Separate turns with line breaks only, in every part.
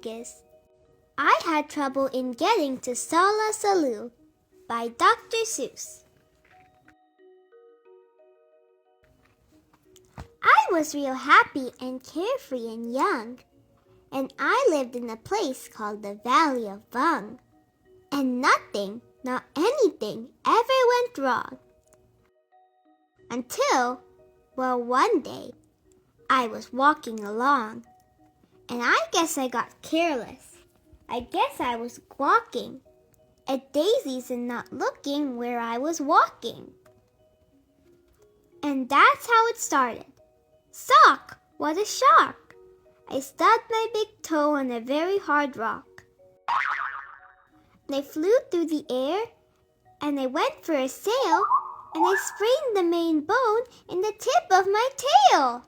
focus. I had trouble in getting to SOLLA SOLLEW by Dr. Seuss. I was real happy and carefree and young, and I lived in a place called the Valley of Vung, and nothing, not anything, ever went wrong. Until, well, one day, I was walking along, and I guess I got careless. I guess I was walking at daisies and not looking where I was walking. And that's how it started. Sock! What a shock! I stubbed my big toe on a very hard rock. And I flew through the air, and I went for a sail, and I sprained the main bone in the tip of my tail.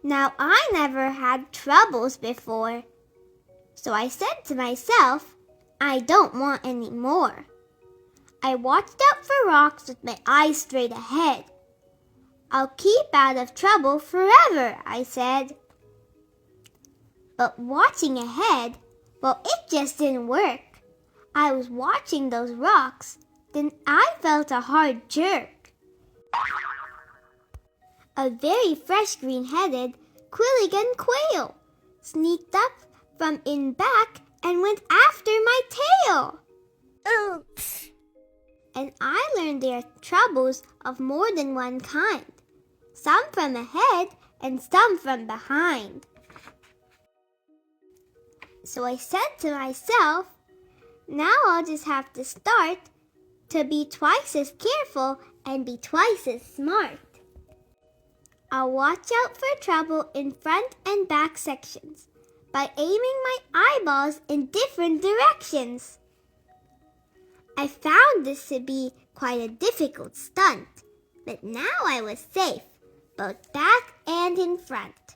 Now, I never had troubles before, so I said to myself, I don't want any more. I watched out for rocks with my eyes straight ahead. I'll keep out of trouble forever, I said. But watching ahead, well, it just didn't work. I was watching those rocks, then I felt a hard jerk. A very fresh green-headed Quilligan quail sneaked up from in back and went after my tail. Oops! And I learned there are troubles of more than one kind, some from ahead and some from behind. So I said to myself, now I'll just have to start to be twice as careful and be twice as smart. I'll watch out for trouble in front and back sections by aiming my eyeballs in different directions. I found this to be quite a difficult stunt, but now I was safe, both back and in front.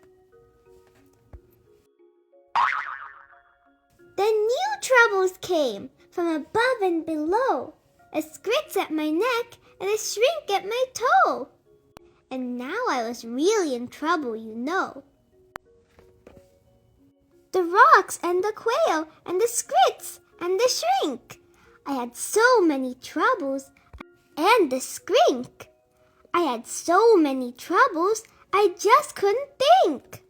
Then new troubles came from above and below, a scritch at my neck and a shrink at my toe. And now I was really in trouble, you know. The rocks and the quail and the scritch and the shrink. I had so many troubles, and the skrink. I had so many troubles, I just couldn't think.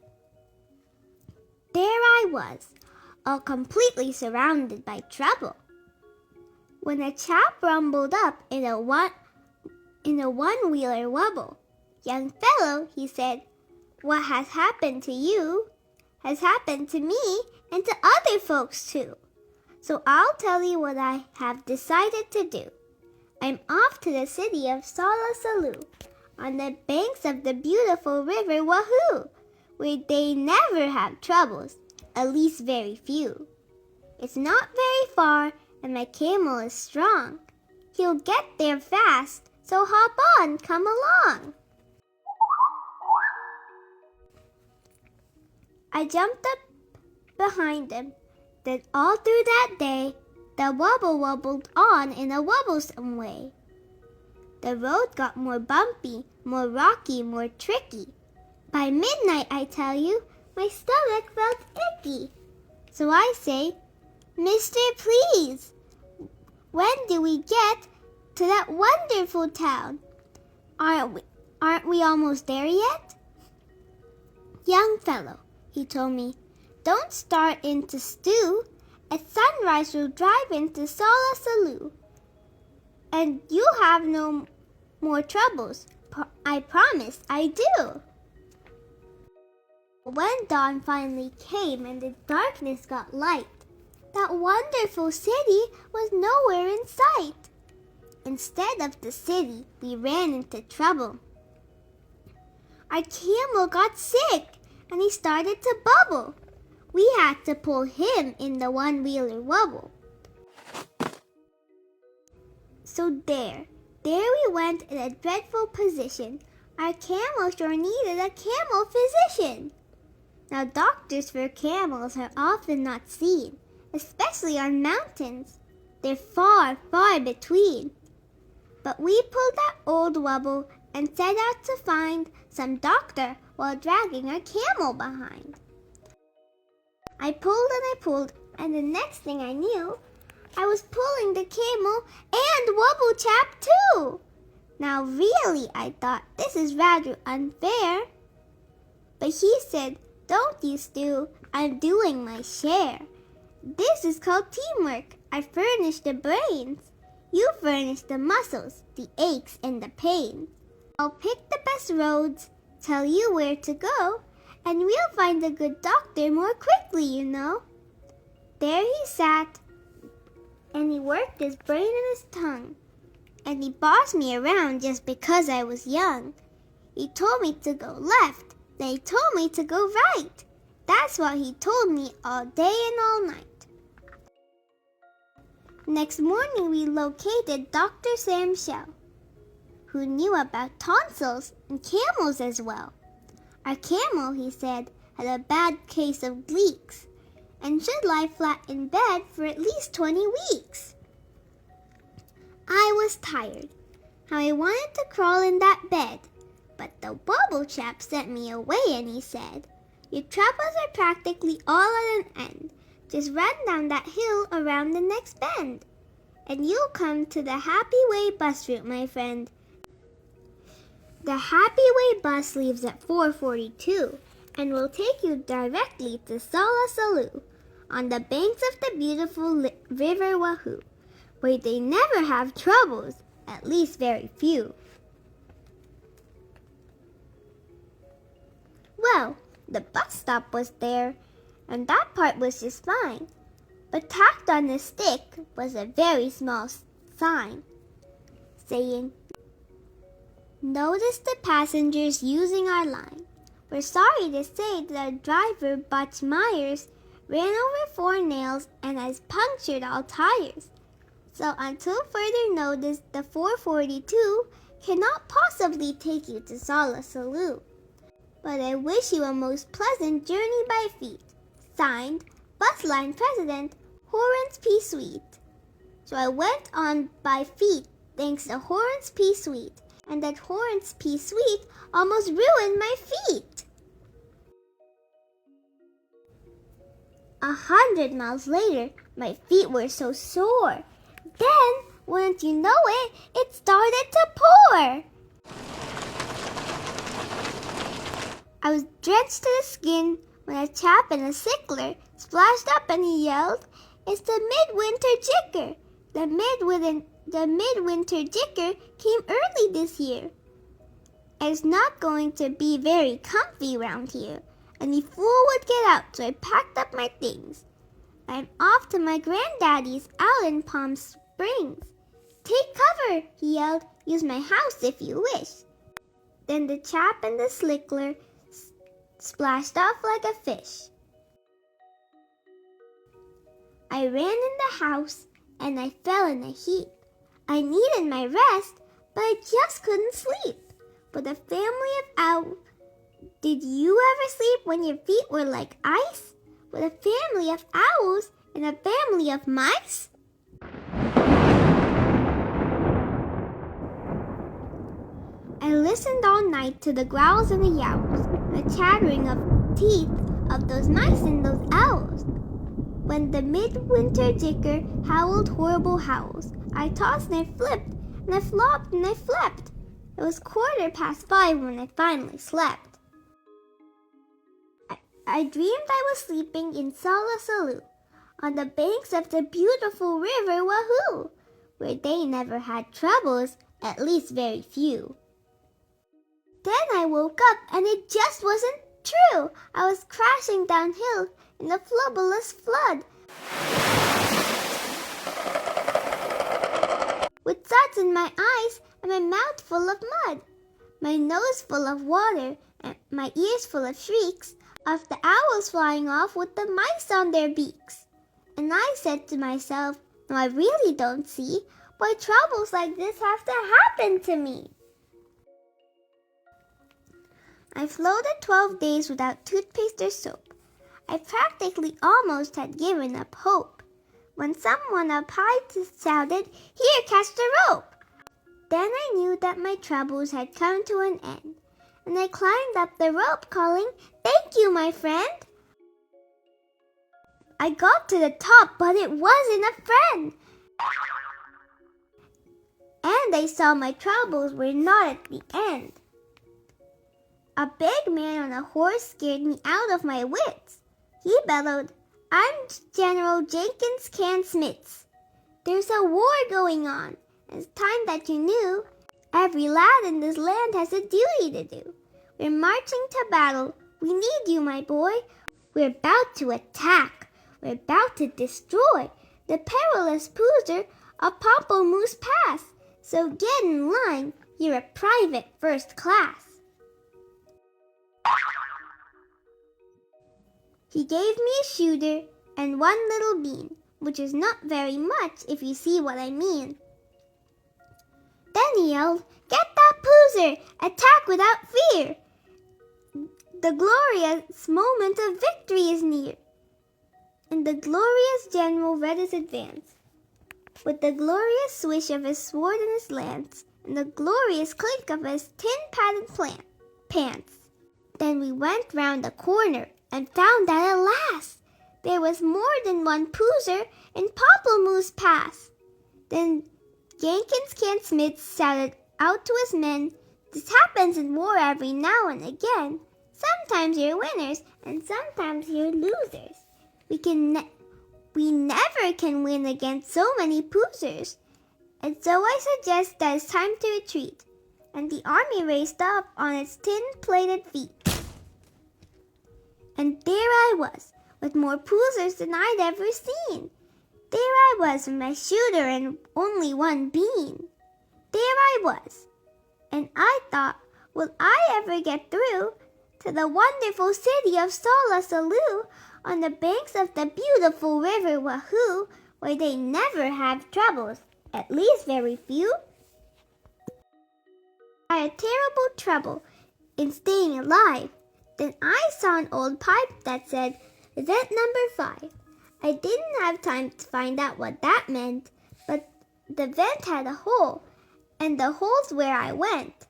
There I was, all completely surrounded by trouble, when a chap rumbled up in a one-wheeler wobble. Young fellow, he said, what has happened to you has happened to me and to other folks too. So I'll tell you what I have decided to do. I'm off to the city of SOLLA SOLLEW, on the banks of the beautiful river Wahoo, where they never have troubles, at least very few. It's not very far, and my camel is strong. He'll get there fast, so hop on, come along. I jumped up behind him. Then all through that day, the wobble wobbled on in a wobblesome way. The road got more bumpy, more rocky, more tricky. By midnight, I tell you, my stomach felt icky. So I say, Mister, please, when do we get to that wonderful town? Aren't we almost there yet? Young fellow, he told me, don't start in to stew. At sunrise we'll drive into SOLLA SOLLEW, and you'll have no more troubles. I promise, I do. When dawn finally came and the darkness got light, that wonderful city was nowhere in sight. Instead of the city, we ran into trouble. Our camel got sick, and he started to bubble. We had to pull him in the one-wheeler wobble. So there we went in a dreadful position. Our camel sure needed a camel physician. Now doctors for camels are often not seen, especially on mountains. They're far, far between. But we pulled that old wobble and set out to find some doctor while dragging our camel behind. I pulled, and the next thing I knew, I was pulling the camel and Wobble Chap too. Now really, I thought, this is rather unfair. But he said, "Don't you, Stu, I'm doing my share. This is called teamwork. I furnish the brains. You furnish the muscles, the aches and the pains. I'll pick the best roads, tell you where to go, and we'll find a good doctor more quickly, you know." There he sat, and he worked his brain and his tongue, and he bossed me around just because I was young. He told me to go left, then he told me to go right. That's what he told me all day and all night. Next morning we located Dr. Sam Shell, who knew about tonsils and camels as well. Our camel, he said, had a bad case of leaks and should lie flat in bed for at least 20 weeks. I was tired. How I wanted to crawl in that bed, but the Wobble Chap sent me away and he said, "Your troubles are practically all at an end. Just run down that hill around the next bend, and you'll come to the Happy Way bus route, my friend. The Happy Way bus leaves at 4:42 and will take you directly to SOLLA SOLLEW on the banks of the beautiful River Wahoo, where they never have troubles, at least very few." Well, the bus stop was there, and that part was just fine. But tacked on the stick was a very small sign saying, "Notice the passengers using our line. We're sorry to say that our driver, Butch Myers, ran over 4 nails and has punctured all tires. So until further notice, the 442 cannot possibly take you to SOLLA SOLLEW. But I wish you a most pleasant journey by feet. Signed, Bus Line President, Horace P. Sweet." So I went on by feet thanks to Horace P. Sweet, and that Horace P. Sweet almost ruined my feet. 100 miles later, my feet were so sore. Then, wouldn't you know it, it started to pour. I was drenched to the skin when a chap in a sickler splashed up and he yelled, "It's the midwinter jicker. The midwinter jicker came early this year. It's not going to be very comfy round here." And the fool would get out, so I packed up my things. I'm off to my granddaddy's out in Palm Springs. "Take cover," he yelled. "Use my house if you wish." Then the chap in the slickler splashed off like a fish. I ran in the house and I fell in a heap. I needed my rest, but I just couldn't sleep. But a family of owls. Did you ever sleep when your feet were like ice? With a family of owls and a family of mice? I listened all night to the growls and the yowls, and the chattering of teeth of those mice and those owls. When the midwinter jicker howled horrible howls, I tossed and I flipped, and I flopped and I flepped. It was 5:15 when I finally slept. I dreamed I was sleeping in SOLLA SOLLEW, on the banks of the beautiful River Wahoo, where they never had troubles, at least very few. Then I woke up and it just wasn't true. I was crashing downhill in a flubberless flood, with suds in my eyes and my mouth full of mud, my nose full of water and my ears full of shrieks of the owls flying off with the mice on their beaks. And I said to myself, "No, I really don't see why troubles like this have to happen to me." I floated 12 days without toothpaste or soap. I practically almost had given up hope, when someone up high shouted, "Here, catch the rope!" Then I knew that my troubles had come to an end, and I climbed up the rope calling, "Thank you, my friend." I got to the top, but it wasn't a friend. And I saw my troubles were not at the end. A big man on a horse scared me out of my wits. He bellowed, "I'm General Jenkins Can-Smith. There's a war going on. It's time that you knew. Every lad in this land has a duty to do. We're marching to battle. We need you, my boy. We're about to attack. We're about to destroy the perilous cruiser of Pamplemousse Pass. So get in line. You're a private first class." He gave me a shooter and one little bean, which is not very much if you see what I mean. Then he yelled, "Get that cruiser! Attack without fear! The glorious moment of victory is near." And the glorious general read his advance, with the glorious swish of his sword and his lance, and the glorious clink of his tin-padded pants. Then we went round the corner and found that, alas, there was more than one cruiser in Pamplemousse Pass. Then Jenkins Can-Smith shouted out to his men, "This happens in war every now and again. Sometimes you're winners and sometimes you're losers. We never can win against so many cruisers. And so I suggest that it's time to retreat." And the army raced up on its tin-plated feet. And there I was, with more cruisers than I'd ever seen. There I was with my shooter and only one bean. There I was. And I thought, will I ever get through to the wonderful city of SOLLA SOLLEW on the banks of the beautiful river Wahoo, where they never have troubles, at least very few? I had terrible trouble in staying alive. Then I saw an old pipe that said, "Event number 5. I didn't have time to find out what that meant, but the vent had a hole, and the hole's where I went.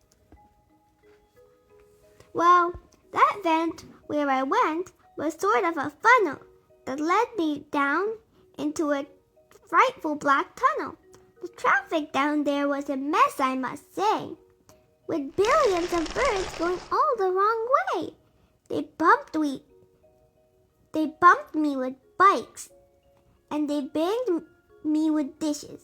Well, that vent where I went was sort of a funnel that led me down into a frightful black tunnel. The traffic down there was a mess, I must say, with billions of birds going all the wrong way. They bumped me with bikes, and they banged me with dishes.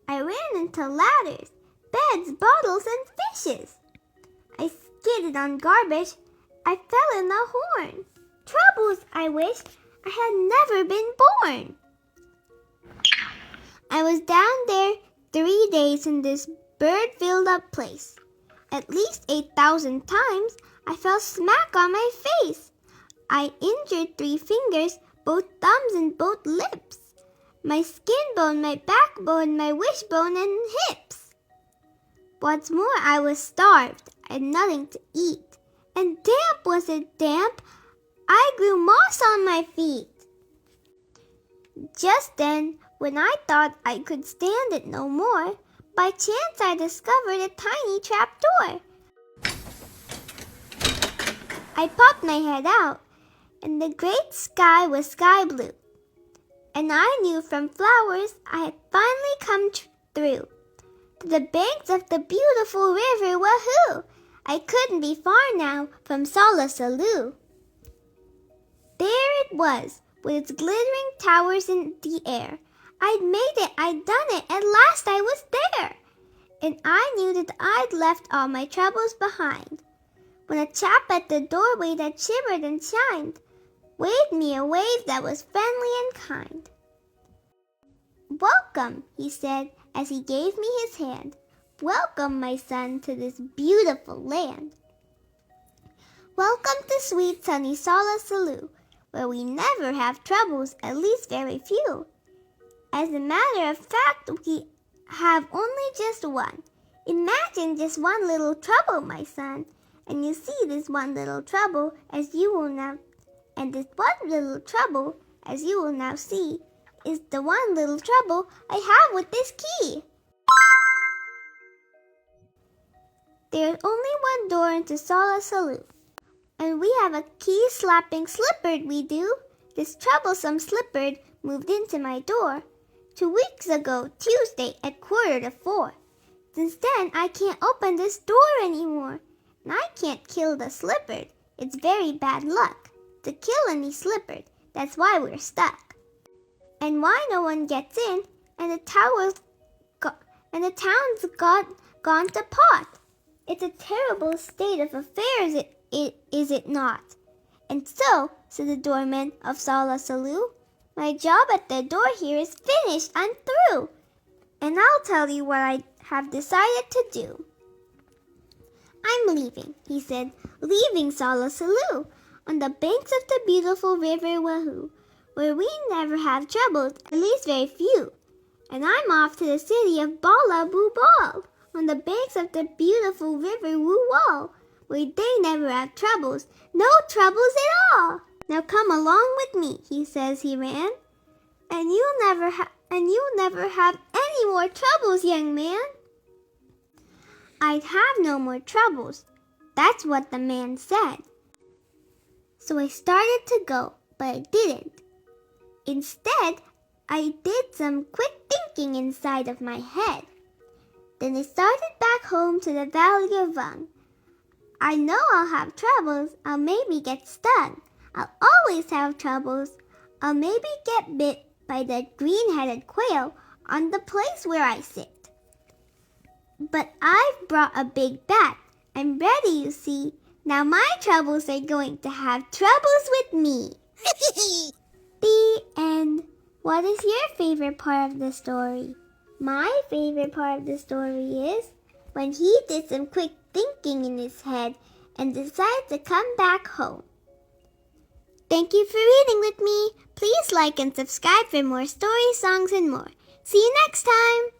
I ran into ladders, beds, bottles, and fishes. I skidded on garbage. I fell in the horn. Troubles, I wished I had never been born. I was down there 3 days in this bird-filled-up place. At least 8,000 times I fell smack on my face. I injured 3 fingers, both thumbs and both lips, my skin bone, my backbone, my wishbone, and hips. What's more, I was starved. I had nothing to eat. And damp was it damp. I grew moss on my feet. Just then, when I thought I could stand it no more, by chance I discovered a tiny trapdoor. I popped my head out, and the great sky was sky blue. And I knew from flowers I had finally come through to the banks of the beautiful river Wahoo. I couldn't be far now from SOLLA SOLLEW. There it was, with its glittering towers in the air. I'd made it, I'd done it, at last I was there. And I knew that I'd left all my troubles behind, when a chap at the doorway that shimmered and shined waved me a wave that was friendly and kind. "Welcome," he said as he gave me his hand. "Welcome, my son, to this beautiful land. Welcome to sweet sunny SOLLA SOLLEW, where we never have troubles, at least very few. As a matter of fact, we have only just one. Imagine just one little trouble, my son, and you see this one little trouble as you will now, and this one little trouble as you will now see, is the one little trouble I have with this key. There's only one door into SOLLA SOLLEW, and we have a key-slapping slipper, we do. This troublesome slipper moved into my door 2 weeks ago, Tuesday at 3:45. Since then, I can't open this door anymore, and I can't kill the slipper. It's very bad luck to kill any slipper. That's why we're stuck, and why no one gets in, and the town's gone to pot. It's a terrible state of affairs, is it not? And so, said the doorman of SOLLA SOLLEW, my job at the door here is finished. I'm through. And I'll tell you what I have decided to do. I'm leaving, he said, leaving SOLLA SOLLEW on the banks of the beautiful river Wahoo, where we never have troubles, at least very few. And I'm off to the city of Bala Boo Ball, on the banks of the beautiful river Woo Wall, where they never have troubles, no troubles at all. Now come along with me, he says he ran, and you'll never have any more troubles, young man. I'd have no more troubles. That's what the man said. So I started to go, but I didn't. Instead, I did some quick thinking inside of my head. Then I started back home to the Valley of Vung. I know I'll have troubles. I'll maybe get stung. I'll always have troubles. I'll maybe get bit by the green-headed quail on the place where I sit. But I've brought a big bat. I'm ready, you see. Now my troubles are going to have troubles with me. The end. What is your favorite part of the story? My favorite part of the story is when he did some quick thinking in his head and decided to come back home. Thank you for reading with me. Please like and subscribe for more stories, songs, and more. See you next time.